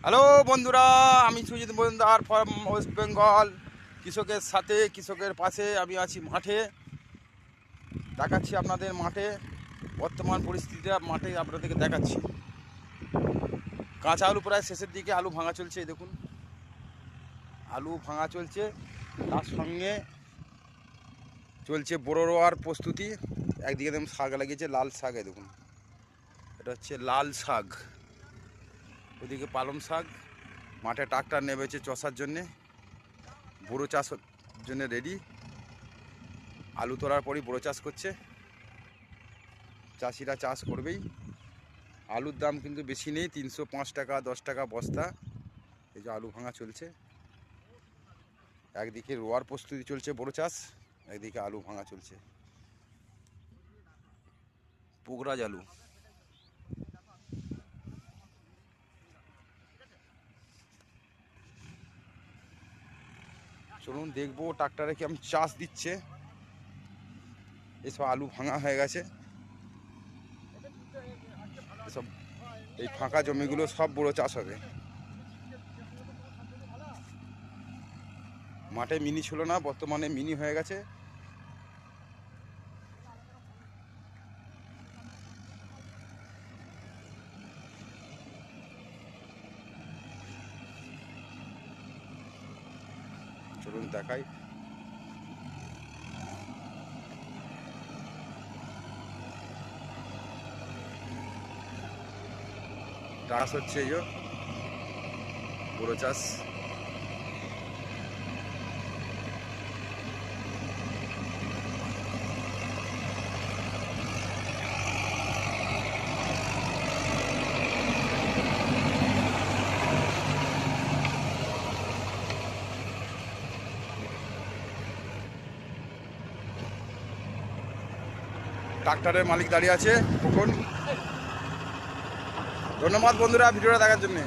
Hello বন্ধুরা, আমি Sujit Majumdar from West Bengal. কৃষকের সাথে, কৃষকের পাশে আমি আছি মাঠে। দেখাচ্ছি আপনাদের মাঠে বর্তমান পরিস্থিতিটা, মাঠে আপনাদেরকে দেখাচ্ছি। কাঁচা আলু প্রায় শেষের দিকে, আলু ভাঙা চলছে। এই দেখুন, আলু ভাঙা চলছে, তার সঙ্গে চলছে বড় রোয়ার প্রস্তুতি। একদিকে দেখুন শাক লাগিয়েছে, লাল শাক। এই দেখুন, এটা হচ্ছে লাল শাক। ওইদিকে পালং শাক। মাঠে ট্রাক্টর নেমেছে চষার জন্যে, বোরো চাষের জন্য রেডি। আলু তোলার পরই বোরো চাষ করছে, চাষিরা চাষ করবেই। আলুর দাম কিন্তু বেশি নেই, 305 টাকা 10 টাকা বস্তা। এই যে আলু ভাঙা চলছে, একদিকে রোয়ার প্রস্তুতি চলছে বোরো চাষ, একদিকে আলু ভাঙা চলছে। পুগরাজ আলু। চলুন দেখবো ট্রাক্টরে কি আমি চাষ দিচ্ছে। এসব আলু ভাঙা হয়ে গেছে, এসব এই ফাঁকা জমিগুলো সব বড়ো চাষ হবে। মাঠে মিনি ছিল না, বর্তমানে মিনি হয়ে গেছে। চলুন দেখাই। চাষ হচ্ছে, এই বড়ো চাষ। ট্রাক্টরের মালিক দাঁড়িয়ে আছে। কখন ধন্যবাদ বন্ধুরা ভিডিওটা দেখার জন্য।